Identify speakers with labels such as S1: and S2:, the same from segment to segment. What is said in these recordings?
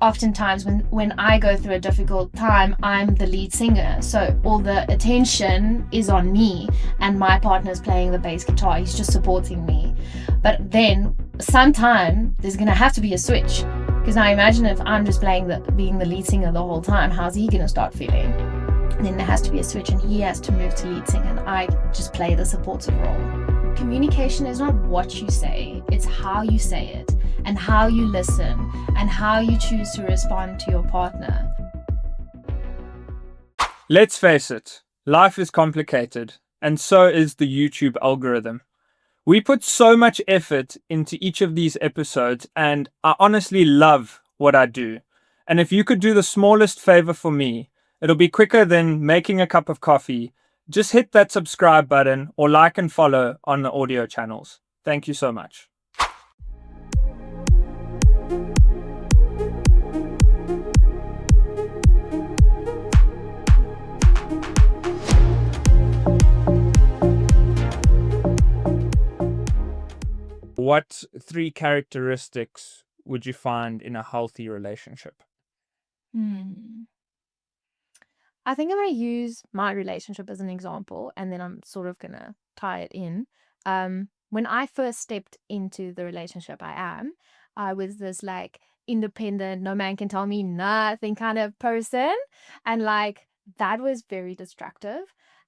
S1: oftentimes when I go through a difficult time, I'm the lead singer, so all the attention is on me, and my partner's playing the bass guitar. He's just supporting me. But then sometime there's gonna have to be a switch, because now imagine if I'm just being the lead singer the whole time. How's he gonna start feeling? And then there has to be a switch, and he has to move to lead singer, and I just play the supportive role. Communication is not what you say, it's how you say it, and how you listen, and how you choose to respond to your partner.
S2: Let's face it, life is complicated, and so is the YouTube algorithm. We put so much effort into each of these episodes, and I honestly love what I do. And if you could do the smallest favor for me, it'll be quicker than making a cup of coffee. Just hit that subscribe button or like and follow on the audio channels. Thank you so much. What 3 characteristics would you find in a healthy relationship?
S1: I think I'm going to use my relationship as an example, and then I'm sort of going to tie it in. When I first stepped into the relationship I was this like independent, no man can tell me nothing kind of person. And like that was very destructive.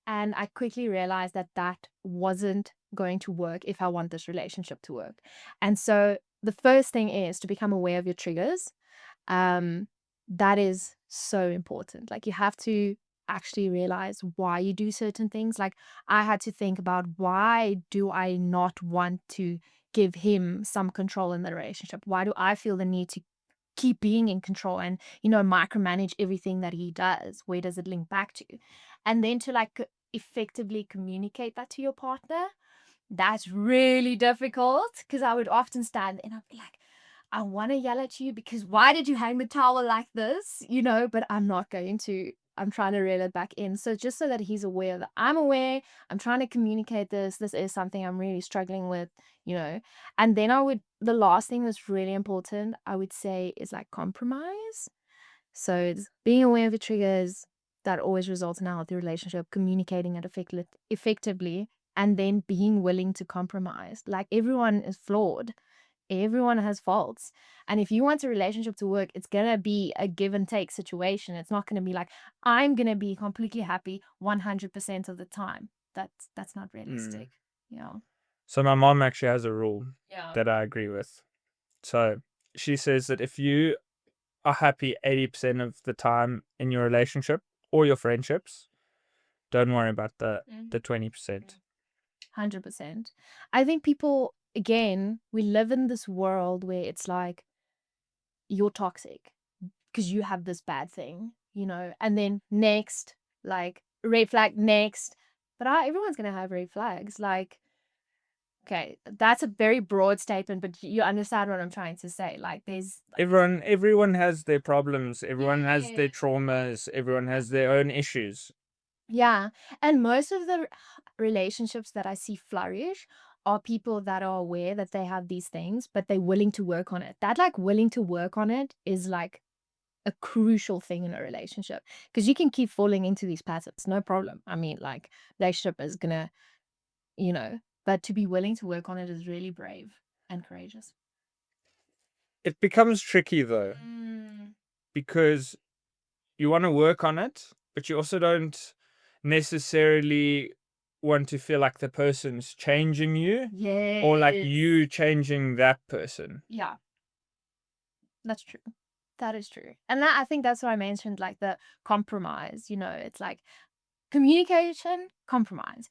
S1: And I quickly realized that that wasn't going to work if I want this relationship to work. And so the first thing is to become aware of your triggers. That is so important. Like you have to actually realize why you do certain things. Like I had to think about, why do I not want to give him some control in the relationship? Why do I feel the need to keep being in control and, micromanage everything that he does? Where does it link back to? And then to like effectively communicate that to your partner. That's really difficult, because I would often stand and I'd be like, I want to yell at you because why did you hang the towel like this? But I'm not going to. I'm trying to reel it back in. So just so that he's aware that I'm aware, I'm trying to communicate this. This is something I'm really struggling with. And then the last thing that's really important, I would say, is like compromise. So it's being aware of your triggers. That always results in a healthy relationship, communicating it effectively, and then being willing to compromise. Like everyone is flawed. Everyone has faults. And if you want a relationship to work, it's going to be a give and take situation. It's not going to be like, I'm going to be completely happy 100% of the time. That's not realistic. Yeah.
S2: So my mom actually has a rule
S1: Yeah.
S2: that I agree with. So she says that if you are happy 80% of the time in your relationship or your friendships, don't worry about the 20%.
S1: 100%. I think people, again, we live in this world where it's like, you're toxic because you have this bad thing, and then next, like red flag next. But everyone's going to have red flags. Like, okay, that's a very broad statement, but you understand what I'm trying to say. Like there's
S2: Everyone has their problems. Everyone has their
S1: Yeah.
S2: traumas. Everyone has their own issues.
S1: Yeah. And most of the relationships that I see flourish are people that are aware that they have these things, but they're willing to work on it. That like willing to work on it is like a crucial thing in a relationship, because you can keep falling into these patterns, no problem. I mean, like, relationship is gonna, but to be willing to work on it is really brave and courageous.
S2: It becomes tricky though, because you want to work on it, but you also don't necessarily want to feel like the person's changing you
S1: Yeah.
S2: or like you changing that person.
S1: Yeah. That's true. That is true. And I think that's what I mentioned, like the compromise, it's like communication, compromise.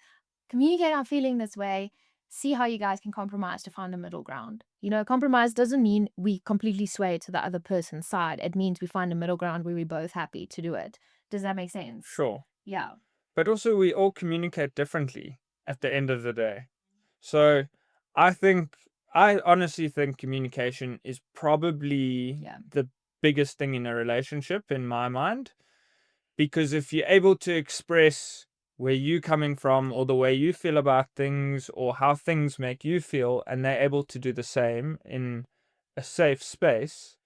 S1: Communicate, I'm feeling this way. See how you guys can compromise to find a middle ground. Compromise doesn't mean we completely sway to the other person's side. It means we find a middle ground where we're both happy to do it. Does that make sense?
S2: Sure.
S1: Yeah.
S2: But also we all communicate differently at the end of the day. So I honestly think communication is probably the biggest thing in a relationship in my mind. Because if you're able to express where you're coming from or the way you feel about things or how things make you feel, and they're able to do the same in a safe space,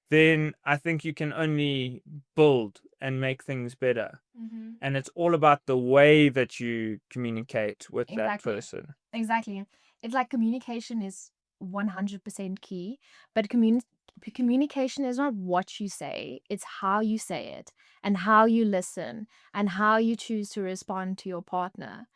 S2: then I think you can only build and make things better.
S1: Mm-hmm.
S2: And it's all about the way that you communicate with that
S1: Exactly.
S2: person.
S1: Exactly. It's like communication is 100% key, but communication is not what you say, it's how you say it and how you listen and how you choose to respond to your partner.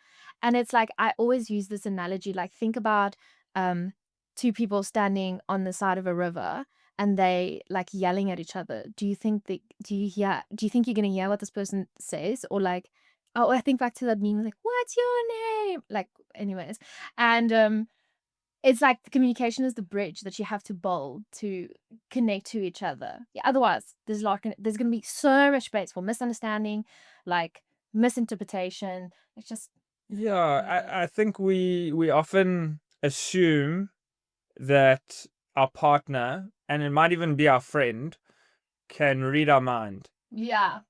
S1: And it's like I always use this analogy, like think about um two people standing on the side of a river and they like yelling at each other. Do you think you're going to hear what this person says, or like, oh, I think back to that meme, like, "What's your name?" Like, anyways, and it's like the communication is the bridge that you have to build to connect to each other. Yeah, otherwise, there's gonna be so much space for misunderstanding, like misinterpretation. It's just
S2: Yeah,
S1: pointless.
S2: I think we often assume that our partner, and it might even be our friend, can read our mind.
S1: Yeah.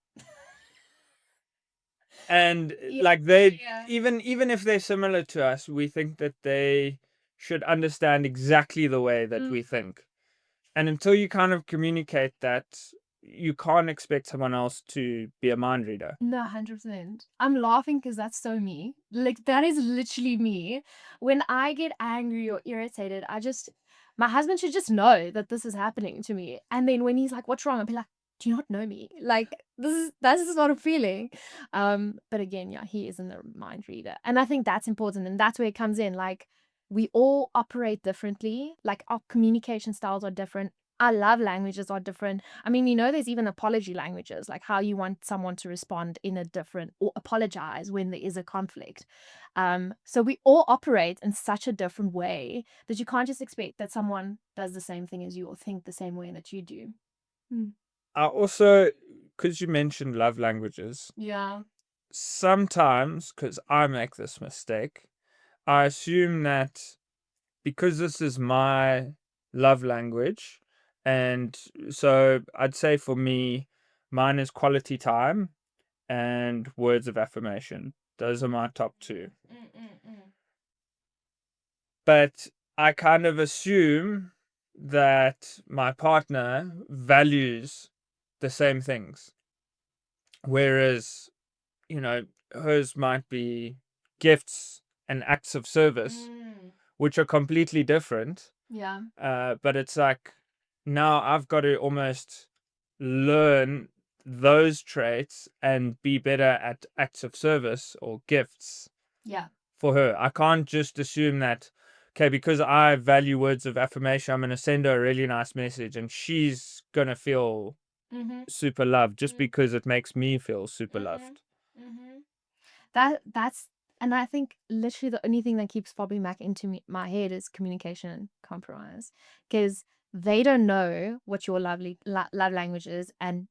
S2: And
S1: Yeah.
S2: like they,
S1: Yeah.
S2: even if they're similar to us, we think that they should understand exactly the way that we think. And until you kind of communicate that, you can't expect someone else to be a mind reader.
S1: No, 100%. I'm laughing because that's so me. Like, that is literally me. When I get angry or irritated, my husband should just know that this is happening to me. And then when he's like, "What's wrong?" I'll be like, "Do you not know me? Like, this is not a feeling." But again, yeah, he isn't a mind reader. And I think that's important. And that's where it comes in. Like, we all operate differently. Like, our communication styles are different. Our love languages are different. I mean, there's even apology languages, like how you want someone to respond in a different or apologize when there is a conflict. So we all operate in such a different way that you can't just expect that someone does the same thing as you or think the same way that you do. Hmm.
S2: I also, because you mentioned love languages,
S1: Yeah.
S2: sometimes, because I make this mistake, I assume that because this is my love language, and so I'd say for me, mine is quality time and words of affirmation. Those are my top two. But I kind of assume that my partner values the same things. Whereas, hers might be gifts and acts of service, which are completely different.
S1: Yeah.
S2: But it's like now I've got to almost learn those traits and be better at acts of service or gifts
S1: Yeah.
S2: for her. I can't just assume that, okay, because I value words of affirmation, I'm going to send her a really nice message and she's going to feel
S1: Mm-hmm.
S2: super loved just because it makes me feel super
S1: Mm-hmm.
S2: loved.
S1: Mm-hmm. That's and I think literally the only thing that keeps popping back into my head is communication compromise, because they don't know what your love language is, and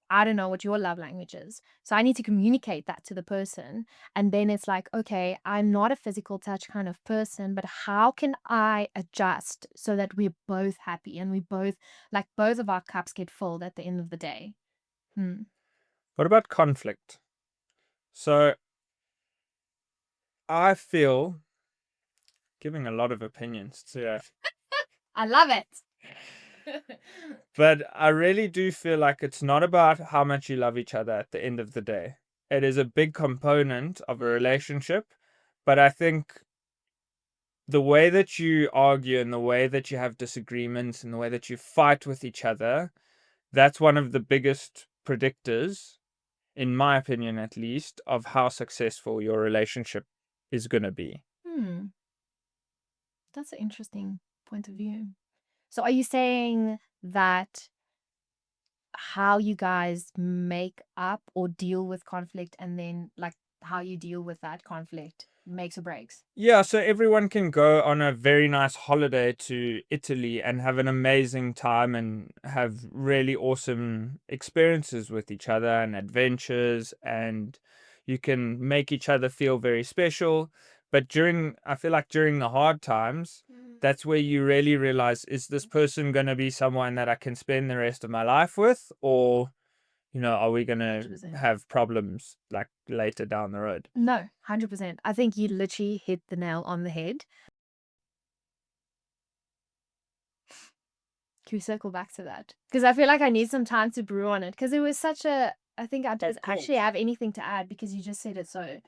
S1: I don't know what your love language is. So I need to communicate that to the person. And then it's like, okay, I'm not a physical touch kind of person, but how can I adjust so that we're both happy and both of our cups get filled at the end of the day? Hmm.
S2: What about conflict? So I feel, giving a lot of opinions today,
S1: I love it.
S2: but I really do feel like it's not about how much you love each other at the end of the day. It is a big component of a relationship, but I think the way that you argue and the way that you have disagreements and the way that you fight with each other, that's one of the biggest predictors, in my opinion at least, of how successful your relationship is going to be.
S1: Hmm. That's an interesting point of view. So are you saying that how you guys make up or deal with conflict, and then like how you deal with that conflict makes or breaks?
S2: Yeah, so everyone can go on a very nice holiday to Italy and have an amazing time and have really awesome experiences with each other and adventures, and you can make each other feel very special. But I feel like during the hard times, that's where you really realize, is this person going to be someone that I can spend the rest of my life with? Or, are we going to
S1: 100%.
S2: have problems like later down the road?
S1: No, 100%. I think you literally hit the nail on the head. Can we circle back to that? Because I feel like I need some time to brew on it. Because it was such a. I think I don't actually have anything to add because you just said it so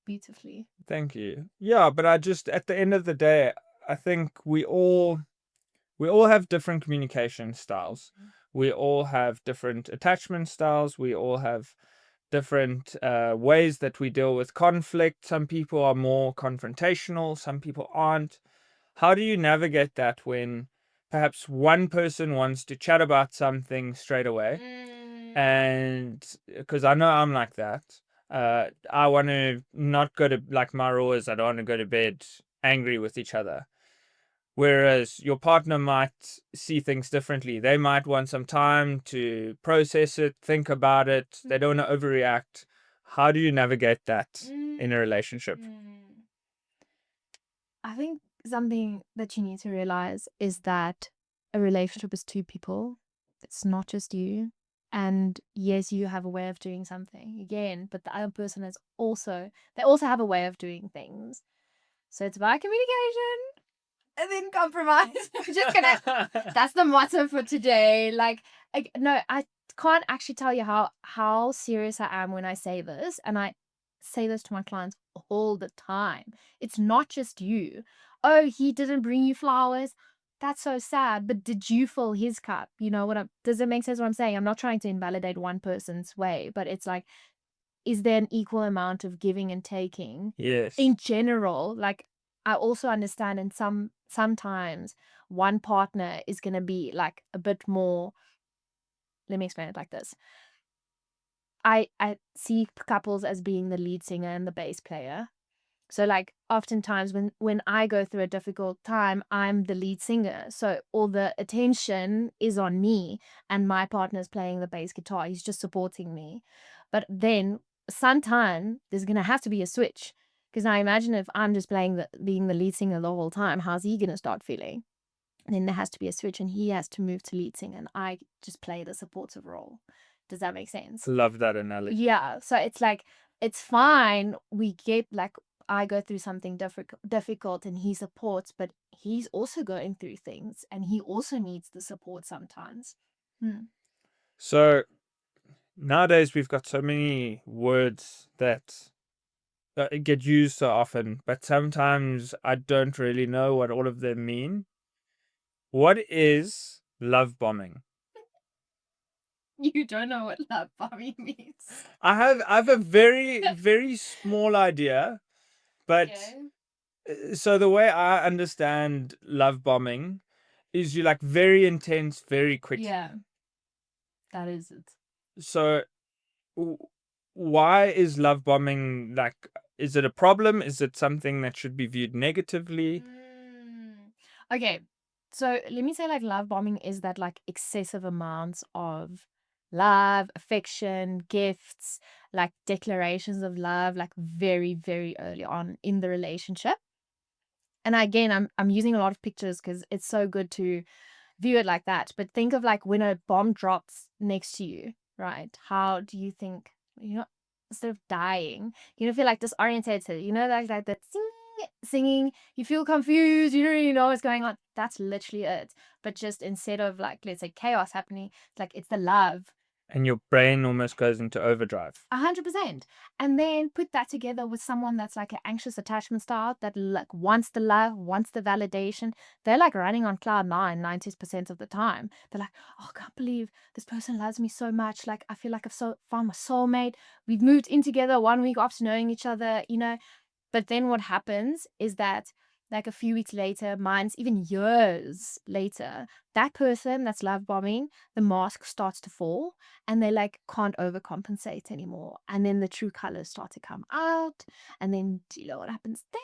S1: beautifully.
S2: Thank you. Yeah, but I just, at the end of the day, I think we all have different communication styles. We all have different attachment styles. We all have different ways that we deal with conflict. Some people are more confrontational, some people aren't. How do you navigate that when perhaps one person wants to chat about something straight away? And because I know I'm like that, I want to not go to, like, my rule is I don't want to go to bed angry with each other. Whereas your partner might see things differently. They might want some time to process it, think about it. They don't want to overreact. How do you navigate that in a relationship?
S1: I think something that you need to realize is that a relationship is two people. It's not just you. And yes, you have a way of doing something again, but the other person is also, they also have a way of doing things. So it's about communication and then compromise. I'm just gonna, that's the motto for today. Like, no, I can't actually tell you how serious I am when I say this, and I say this to my clients all the time. It's not just you. Oh, he didn't bring you flowers. That's so sad. But did you fill his cup? You know what I'm, does it make sense what I'm saying? I'm not trying to invalidate one person's way, but it's like, is there an equal amount of giving and taking
S2: Yes.
S1: in general? Like, I also understand, and sometimes one partner is going to be like a bit more. Let me explain it like this. I see couples as being the lead singer and the bass player. So like oftentimes when I go through a difficult time, I'm the lead singer. So all the attention is on me, and my partner's playing the bass guitar. He's just supporting me. But then sometime there's gonna have to be a switch. Because now imagine if I'm just being the lead singer the whole time, how's he gonna start feeling? And then there has to be a switch, and he has to move to lead singer, and I just play the supportive role. Does that make sense?
S2: Love that analogy.
S1: Yeah. So it's like, it's fine. We get like, I go through something difficult and he supports, but he's also going through things and he also needs the support sometimes.
S2: So nowadays we've got so many words that get used so often, but sometimes I don't really know what all of them mean. What is love bombing?
S1: You don't know what love bombing means.
S2: I have a very, very small idea, but so the way I understand love bombing is you like very intense, very quick.
S1: Yeah, that is it.
S2: So why is love bombing, like, is it a problem? Is it something that should be viewed negatively?
S1: Okay, so let me say, like, love bombing is that like excessive amounts of love, affection, gifts, like declarations of love, like very, very early on in the relationship. And again, I'm using a lot of pictures because it's so good to view it like that. But think of like when a bomb drops next to you, right? How do you think, instead of dying, you don't feel like disorientated, like that singing, you feel confused, you don't really know what's going on. That's literally it. But just instead of like, let's say chaos happening, it's like it's the love.
S2: And your brain almost goes into overdrive.
S1: 100%. And then put that together with someone that's like an anxious attachment style that like wants the love, wants the validation. They're like running on cloud nine 90% of the time. They're like, oh, I can't believe this person loves me so much. Like, I feel like I've found my soulmate. We've moved in together 1 week after knowing each other. But then what happens is that like a few weeks later, months, even years later, that person that's love bombing, the mask starts to fall and they like can't overcompensate anymore. And then the true colors start to come out. And then do you know what happens then?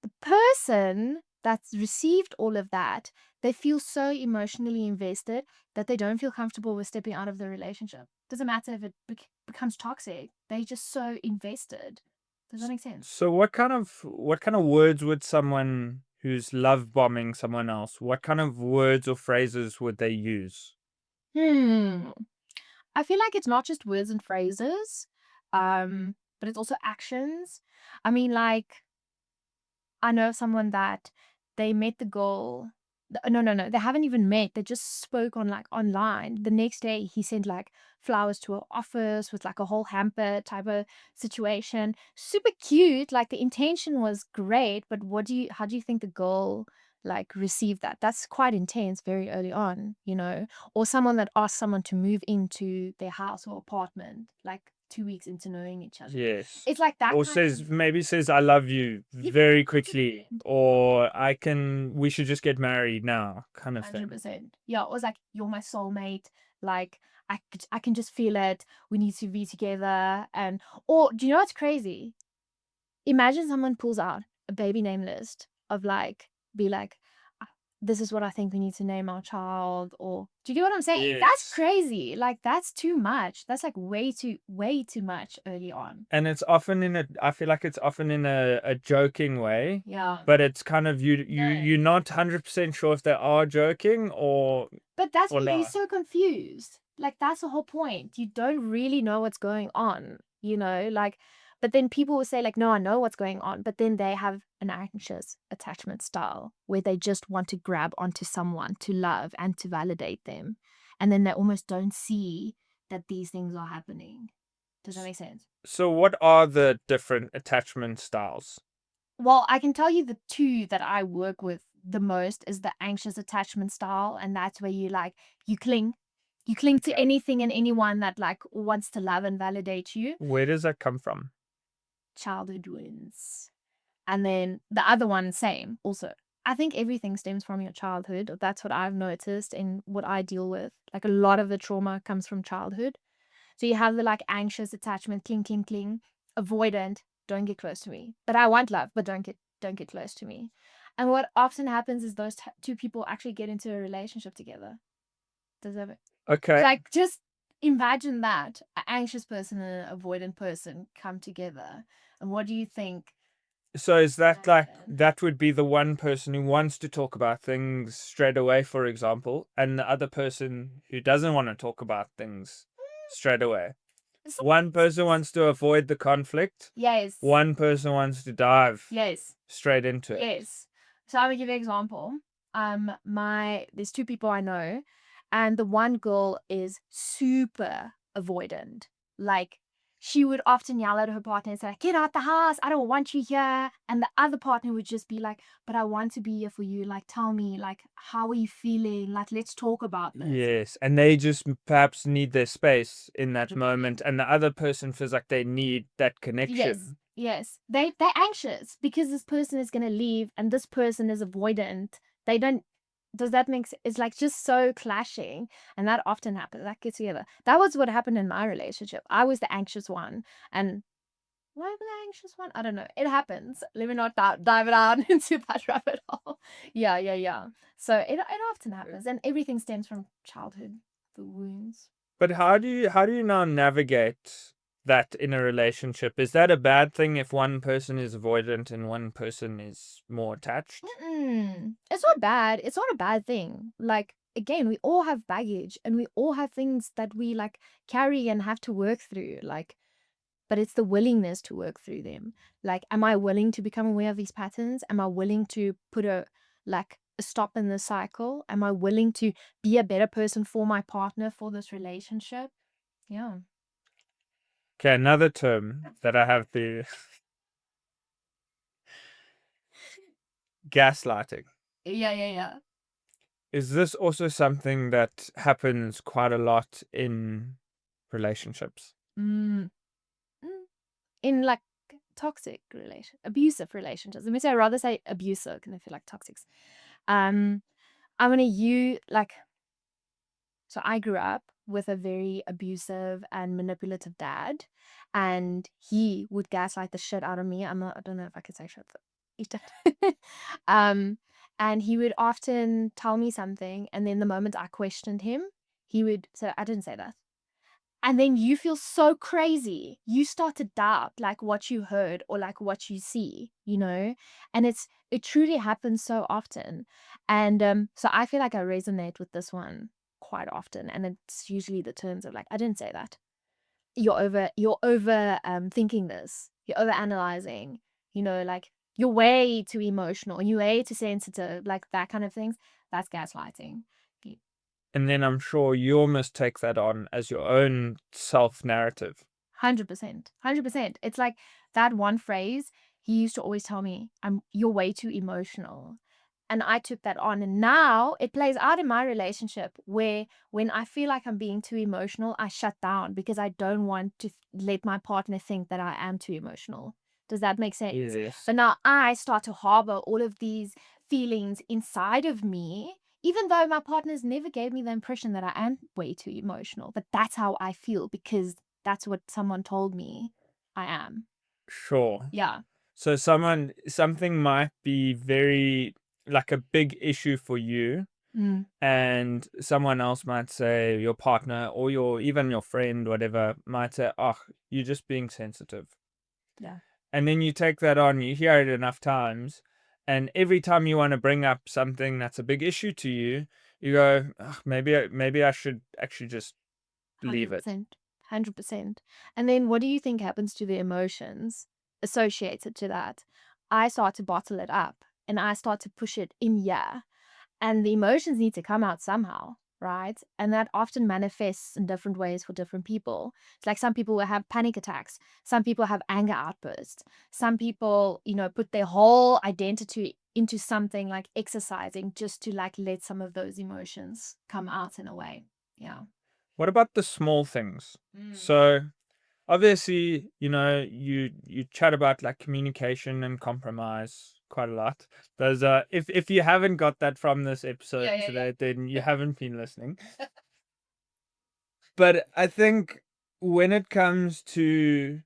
S1: The person that's received all of that, they feel so emotionally invested that they don't feel comfortable with stepping out of the relationship. Doesn't matter if it becomes toxic. They're just so invested. Does that make sense?
S2: So what kind of words would someone who's love bombing someone else, what kind of words or phrases would they use?
S1: I feel like it's not just words and phrases, but it's also actions. I mean, like, I know someone that they met the girl No, they haven't even met. They just spoke on like online. The next day he sent like flowers to her office with like a whole hamper type of situation. Super cute. Like the intention was great, but how do you think the girl like received that? That's quite intense very early on, or someone that asked someone to move into their house or apartment like 2 weeks into knowing each other.
S2: Yes.
S1: It's like that
S2: Or
S1: kind
S2: says
S1: of
S2: maybe says I love you
S1: Yeah,
S2: very quickly,
S1: 100%.
S2: or we should just get married now, kind of thing.
S1: 100%. Yeah, it was like, you're my soulmate. Like, I can just feel it. We need to be together. Or do you know what's crazy? Imagine someone pulls out a baby name list of like, be like, "Ah, this is what I think we need to name our child." Or, do you get what I'm saying? That's
S2: Yes.
S1: crazy. Like, that's too much. That's like way too much early on.
S2: And it's often I feel like it's often in a joking way,
S1: Yeah.
S2: but it's kind of
S1: No.
S2: you're not 100% sure if they are joking
S1: But that's
S2: or
S1: why you're
S2: not.
S1: so confused. Like, that's the whole point. You don't really know what's going on, like, but then people will say, like, no, I know what's going on. But then they have an anxious attachment style where they just want to grab onto someone to love and to validate them. And then they almost don't see that these things are happening. Does that make sense?
S2: So what are the different attachment styles?
S1: Well, I can tell you the two that I work with the most is the anxious attachment style, and that's where you cling. You cling to
S2: Okay.
S1: anything and anyone that like wants to love and validate you.
S2: Where does that come from?
S1: Childhood wounds. And then the other one, same also. I think everything stems from your childhood. That's what I've noticed and what I deal with. Like a lot of the trauma comes from childhood. So you have the like anxious attachment, cling, cling, cling, avoidant, don't get close to me. But I want love, but don't get close to me. And what often happens is those two people actually get into a relationship together. Does that
S2: Okay.
S1: like just imagine that an anxious person and an avoidant person come together. And what do you think?
S2: So is that like
S1: Happen?
S2: that would be the one person who wants to talk about things straight away, for example, and the other person who doesn't want to talk about things straight away.
S1: So-
S2: One person wants to avoid the conflict.
S1: yes.
S2: One person wants to dive
S1: Yes.
S2: straight into it.
S1: Yes. So I'm gonna give you an example. There's two people I know, and the one girl is super avoidant. Like, she would often yell at her partner and say, "Get out the house! I don't want you here." And the other partner would just be like, "But I want to be here for you. Like, tell me, like, how are you feeling? Like, let's talk about this."
S2: Yes, and they just perhaps need their space in that moment, and the other person feels like they need that
S1: Yes,
S2: connection.
S1: yes. They're anxious because this person is gonna leave and this person is avoidant. They don't Does that make sense? It's like just so clashing, and that often happens. That gets together. That was what happened in my relationship. I was the anxious one, and why was the anxious one? I don't know. It happens. Let me not dive it out into that rabbit hole. Yeah, yeah, yeah. So it often happens, and everything stems from childhood, the wounds.
S2: But how do you now navigate that in a relationship? Is that a bad thing if one person is avoidant and one person is more attached?
S1: It's not bad. It's not a bad thing. Like, again, we all have baggage and we all have things that we like carry and have to work through. Like, but it's the willingness to work through them. Like, am I willing to become aware of these patterns? Am I willing to put a stop in the cycle? Am I willing to be a better person for my partner, for this relationship? Yeah.
S2: Okay, another term that I have the gaslighting.
S1: Yeah, yeah, yeah.
S2: Is this also something that happens quite a lot in relationships?
S1: Mm. In like abusive relationships. Let me say, I'd rather say abusive because I feel like toxic. I'm gonna you like so I grew up with a very abusive and manipulative dad, and he would gaslight the shit out of me. I don't know if I could say shit. He did. And he would often tell me something, and then the moment I questioned him, he would say, "I didn't say that." And then you feel so crazy. You start to doubt like what you heard or like what you see. And it truly happens so often. And so I feel like I resonate with this one quite often. And it's usually the terms of like, I didn't say that. You're over thinking this. You're over analyzing, like you're way too emotional, you're way too sensitive, like that kind of things. That's gaslighting.
S2: And then I'm sure you almost take that on as your own self narrative.
S1: 100%. 100%. It's like that one phrase he used to always tell me, you're way too emotional. And I took that on. And now it plays out in my relationship where when I feel like I'm being too emotional, I shut down because I don't want to let my partner think that I am too emotional. Does that make sense?
S2: Yes.
S1: But now I start to harbor all of these feelings inside of me, even though my partners never gave me the impression that I am way too emotional. But that's how I feel because that's what someone told me I am.
S2: Sure.
S1: Yeah.
S2: So something might be very like a big issue for you,
S1: Mm.
S2: and someone else might say, your partner or even your friend, whatever, might say, "Oh, you're just being sensitive."
S1: Yeah.
S2: And then you take that on, you hear it enough times, and every time you want to bring up something that's a big issue to you, you go, "Ugh, maybe I should actually just leave it."
S1: 100%. 100%. And then what do you think happens to the emotions associated to that? I start to bottle it up and I start to push it in here. And the emotions need to come out somehow, right? And that often manifests in different ways for different people. It's like some people will have panic attacks, some people have anger outbursts, some people, put their whole identity into something like exercising just to like let some of those emotions come out in a way. Yeah.
S2: What about the small things?
S1: Mm.
S2: So obviously, you chat about like communication and compromise quite a lot. There's if you haven't got that from this episode
S1: Yeah, yeah, yeah.
S2: today, then you haven't been listening. But I think when it comes to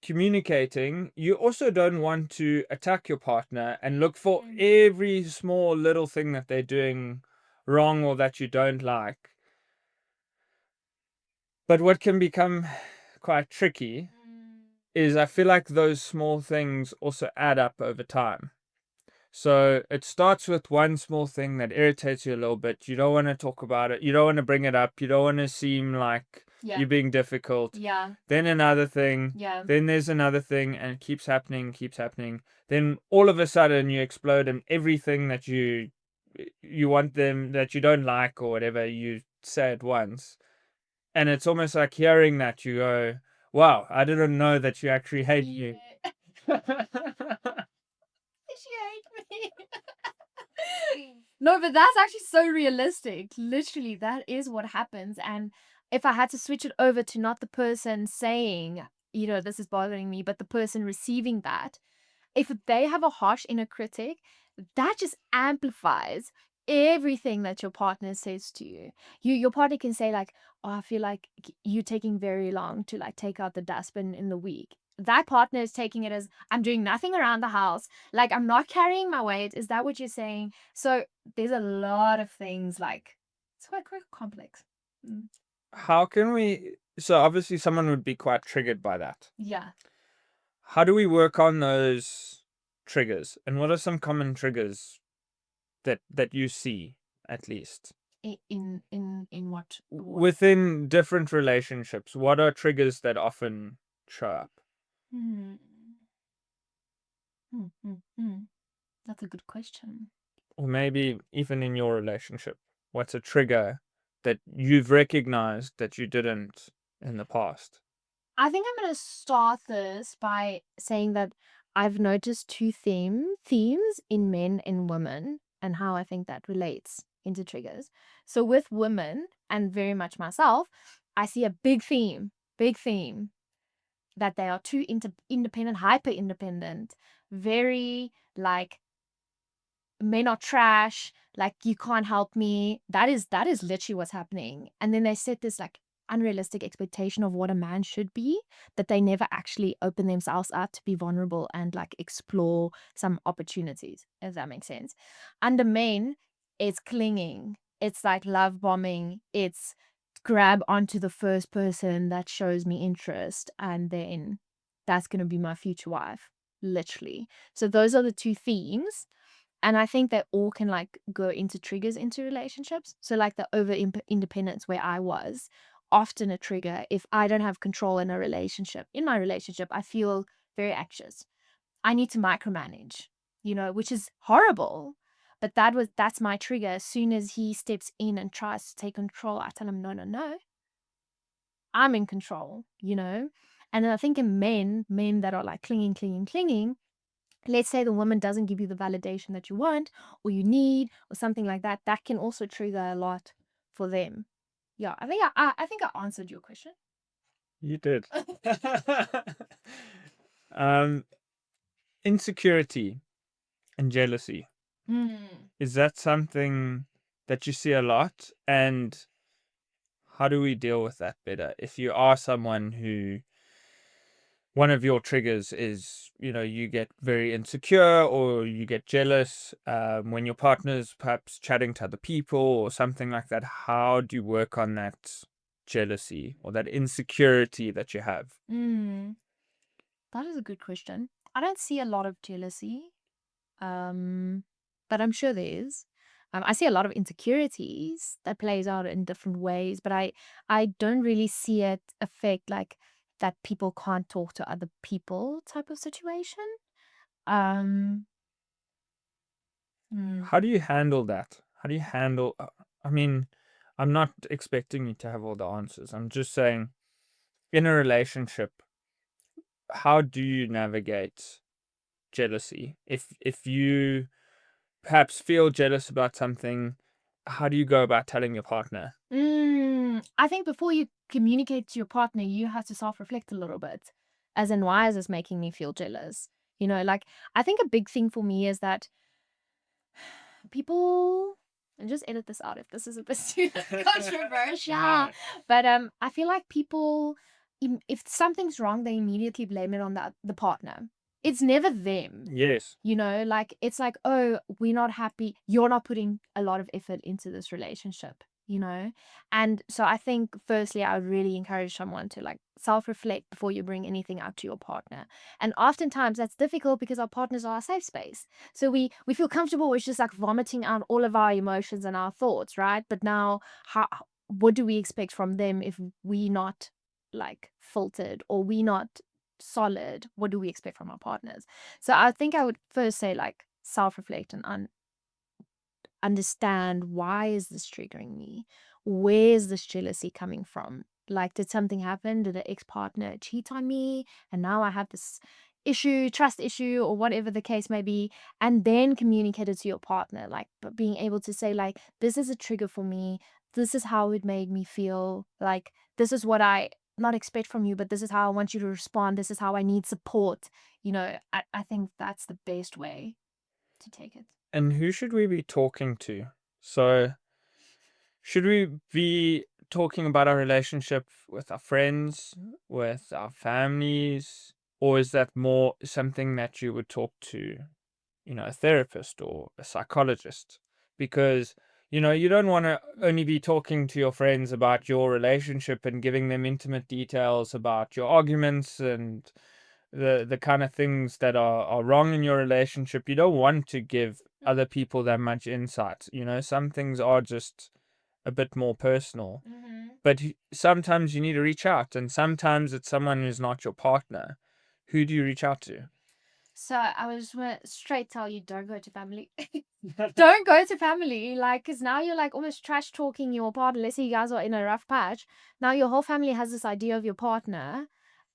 S2: communicating, you also don't want to attack your partner and look for
S1: Mm.
S2: every small little thing that they're doing wrong or that you don't like. But what can become quite tricky
S1: Mm.
S2: is I feel like those small things also add up over time. So it starts with one small thing that irritates you a little bit. You don't want to talk about it. You don't want to bring it up. You don't want to seem like
S1: Yeah.
S2: you're being difficult.
S1: Yeah.
S2: Then another thing.
S1: Yeah.
S2: Then there's another thing, and it keeps happening, keeps happening. Then all of a sudden you explode, and everything that you want them that you don't like or whatever you say at once. And it's almost like hearing that you go, "Wow, I didn't know that you actually hate you."
S1: Yeah. She hate me. No, but that's actually so realistic. Literally, that is what happens. And if I had to switch it over to not the person saying, this is bothering me, but the person receiving that, if they have a harsh inner critic, that just amplifies everything that your partner says to you. Your partner can say like, "Oh, I feel like you taking very long to like take out the dustbin in the week." That partner is taking it as I'm doing nothing around the house, like I'm not carrying my weight. Is that what you're saying? So there's a lot of things like it's quite complex. Mm.
S2: How can we? So obviously, someone would be quite triggered by that.
S1: Yeah.
S2: How do we work on those triggers? And what are some common triggers that you see, at least
S1: In what?
S2: within different relationships? What are triggers that often show up?
S1: Hmm. Hmm, hmm, hmm. That's a good question.
S2: Or maybe even in your relationship, what's a trigger that you've recognized that you didn't in the past?
S1: I think I'm going to start this by saying that I've noticed two themes in men and women and how I think that relates into triggers. So with women and very much myself, I see a big theme that they are too independent, hyper independent, very like men are trash, like you can't help me. That is literally what's happening. And then they set this like unrealistic expectation of what a man should be, that they never actually open themselves up to be vulnerable and like explore some opportunities, if that makes sense. Under men, it's clinging, it's like love bombing, it's grab onto the first person that shows me interest, and then that's going to be my future wife, literally. So those are the two themes, and I think they all can like go into triggers into relationships. So like the over independence where I was often a trigger. If I don't have control in a relationship, I feel very anxious. I need to micromanage, which is horrible. But that's my trigger. As soon as he steps in and tries to take control, I tell him, no, no, no, I'm in control, And then I think in men that are like clinging, clinging, clinging, let's say the woman doesn't give you the validation that you want or you need or something like that, that can also trigger a lot for them. Yeah, I think I answered your question.
S2: You did. um, Insecurity and jealousy.
S1: Mm.
S2: Is that something that you see a lot? And how do we deal with that better? If you are someone who one of your triggers is, you get very insecure or you get jealous when your partner's perhaps chatting to other people or something like that, how do you work on that jealousy or that insecurity that you have?
S1: Mm. That is a good question. I don't see a lot of jealousy, um, but I'm sure there is. I see a lot of insecurities that plays out in different ways, but I don't really see it affect like that people can't talk to other people type of situation. Um, mm,
S2: How do you handle that? How do you handle? I mean, I'm not expecting you to have all the answers. I'm just saying, in a relationship, how do you navigate jealousy? If you perhaps feel jealous about something, how do you go about telling your partner?
S1: I think before you communicate to your partner, you have to self-reflect a little bit. As in, why is this making me feel jealous? Like I think a big thing for me is that people, and just edit this out if this is a bit too controversial. But I feel like people, if something's wrong, they immediately blame it on the partner. It's never them.
S2: Yes.
S1: Like it's like, oh, we're not happy. You're not putting a lot of effort into this relationship, And so I think firstly, I would really encourage someone to like self-reflect before you bring anything up to your partner. And oftentimes that's difficult because our partners are our safe space. So we feel comfortable with just like vomiting out all of our emotions and our thoughts, right? But now what do we expect from them if we not like filtered or we not solid? What do we expect from our partners? So I think I would first say like self-reflect and understand, why is this triggering me? Where is this jealousy coming from? Like, did something happen? Did an ex-partner cheat on me? And now I have this trust issue, or whatever the case may be, and then communicate it to your partner. Like, but being able to say, like, this is a trigger for me. This is how it made me feel. Like, this is what I not expect from you, but this is how I want you to respond. This is how I need support. I think that's the best way to take it.
S2: And who should we be talking to? So, should we be talking about our relationship with our friends, with our families, or is that more something that you would talk to, a therapist or a psychologist? Because, you don't want to only be talking to your friends about your relationship and giving them intimate details about your arguments and the kind of things that are wrong in your relationship. You don't want to give other people that much insight. Some things are just a bit more personal.
S1: Mm-hmm.
S2: But sometimes you need to reach out, and sometimes it's someone who's not your partner. Who do you reach out to?
S1: So I was gonna straight tell you, don't go to family. Don't go to family, like, because now you're like almost trash talking your partner. Let's say you guys are in a rough patch. Now your whole family has this idea of your partner,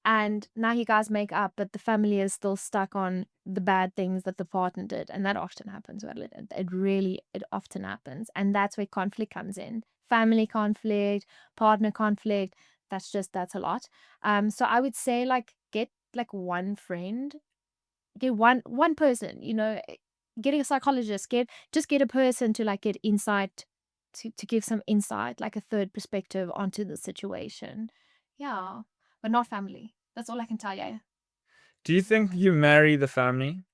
S1: and now you guys make up, but the family is still stuck on the bad things that the partner did, and that often happens. Well, it often happens, and that's where conflict comes in. Family conflict, partner conflict. That's a lot. So I would say like get like one friend, get one person, getting a psychologist, get a person to like get insight, to give some insight, like a third perspective onto the situation. Yeah, but not family. That's all I can tell you.
S2: Do you think you marry the family?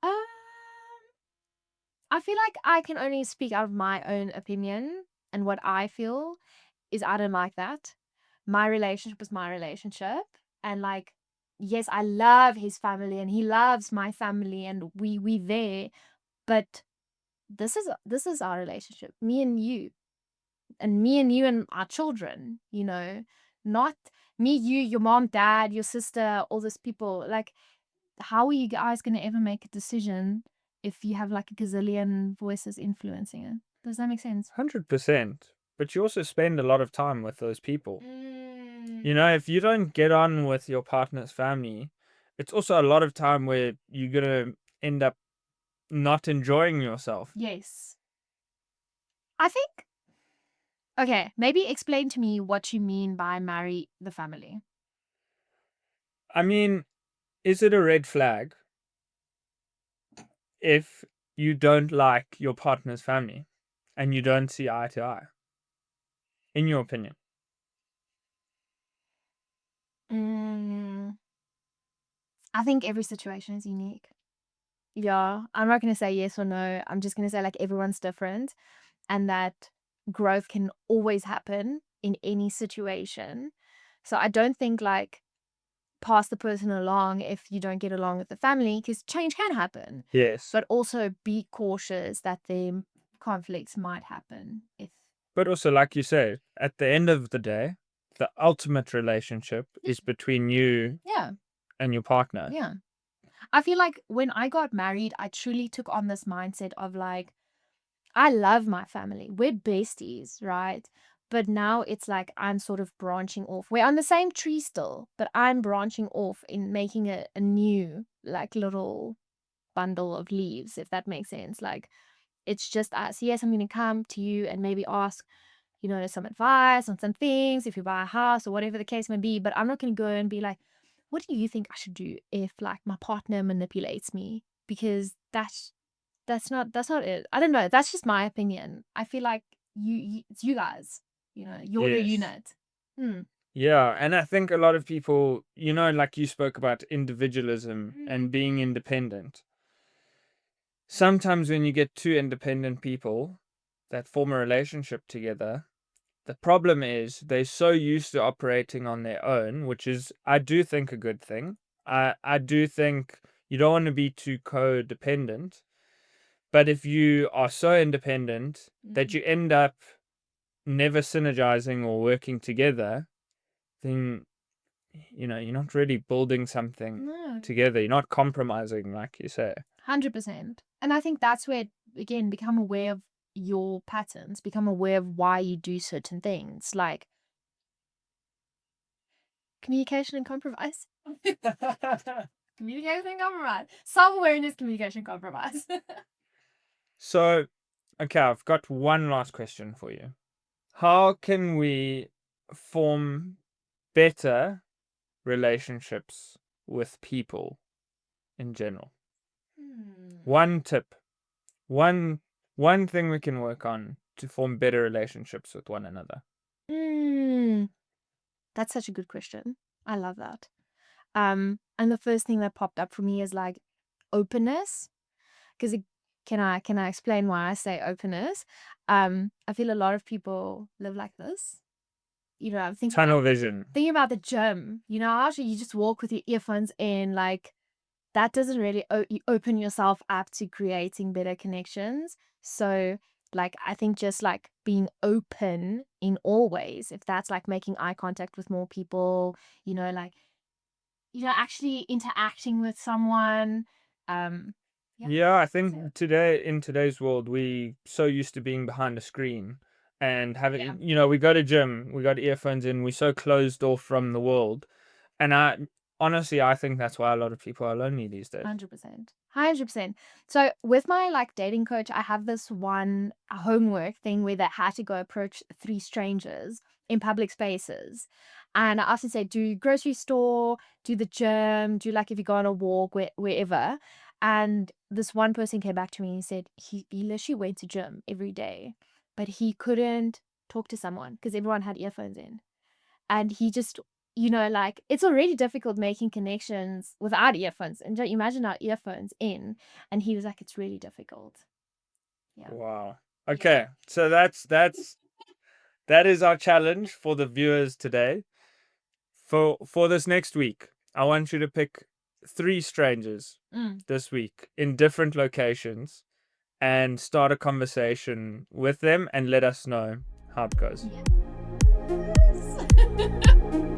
S1: Um, I feel like I can only speak out of my own opinion, and what I feel is I don't like that. My relationship is my relationship, and like, yes, I love his family and he loves my family, and we there, but this is our relationship, me and you and our children, not me, you, your mom, dad, your sister, all those people. Like, how are you guys going to ever make a decision if you have like a gazillion voices influencing it? Does that make sense?
S2: 100%. But you also spend a lot of time with those people.
S1: Mm.
S2: You know, if you don't get on with your partner's family, it's also a lot of time where you're going to end up not enjoying yourself.
S1: Yes. I think, okay, maybe explain to me what you mean by marry the family.
S2: I mean, is it a red flag if you don't like your partner's family and you don't see eye to eye? In your opinion?
S1: I think every situation is unique. Yeah, I'm not going to say yes or no. I'm just going to say like everyone's different and that growth can always happen in any situation. So I don't think like pass the person along if you don't get along with the family, because change can happen.
S2: Yes.
S1: But also be cautious that the conflicts might happen if.
S2: But also, like you say, at the end of the day, the ultimate relationship is between you
S1: Yeah.
S2: and your partner.
S1: Yeah. I feel like when I got married, I truly took on this mindset of like, I love my family. We're besties, right? But now it's like I'm sort of branching off. We're on the same tree still, but I'm branching off in making a new, like, little bundle of leaves, if that makes sense. Like, it's just us. Yes, I'm going to come to you and maybe ask, some advice on some things if you buy a house or whatever the case may be. But I'm not going to go and be like, what do you think I should do if like my partner manipulates me? Because that's not it. I don't know. That's just my opinion. I feel like it's you guys. You're your
S2: Yes.
S1: unit.
S2: Yeah, and I think a lot of people, like you spoke about individualism and being independent. Sometimes when you get two independent people that form a relationship together, the problem is they're so used to operating on their own, which is, I do think, a good thing. I do think you don't want to be too codependent. But if you are so independent that you end up never synergizing or working together, then you're not really building something
S1: No,
S2: together. You're not compromising, like you say.
S1: 100%. And I think that's where, again, become aware of your patterns, become aware of why you do certain things, like communication and compromise. Communication and compromise. Self-awareness, communication, compromise.
S2: So, okay, I've got one last question for you. How can we form better relationships with people in general? One tip, one thing we can work on to form better relationships with one another.
S1: That's such a good question. I love that. And the first thing that popped up for me is like openness. Because can I explain why I say openness? I feel a lot of people live like this. I'm thinking
S2: Tunnel vision.
S1: about the gym. Actually you just walk with your earphones in, like that doesn't really you open yourself up to creating better connections. So like I think just like being open in all ways, if that's like making eye contact with more people, like actually interacting with someone.
S2: Yeah, I think in today's world, we so used to being behind a screen and having, we go to gym, we got earphones in, we're so closed off from the world. And I think that's why a lot of people are lonely these days.
S1: 100%. 100%. So with my like dating coach, I have this one homework thing where they had to go approach 3 strangers in public spaces. And I often say, do grocery store, do the gym, do like if you go on a walk, wherever. And this one person came back to me and said he literally went to gym every day, but he couldn't talk to someone because everyone had earphones in. And he just, like it's already difficult making connections without earphones. And don't imagine our earphones in. And he was like, it's really difficult. Yeah.
S2: Wow. Okay, so that is our challenge for the viewers today. For this next week, I want you to pick 3 strangers this week in different locations and start a conversation with them and let us know how it goes.
S1: Yeah.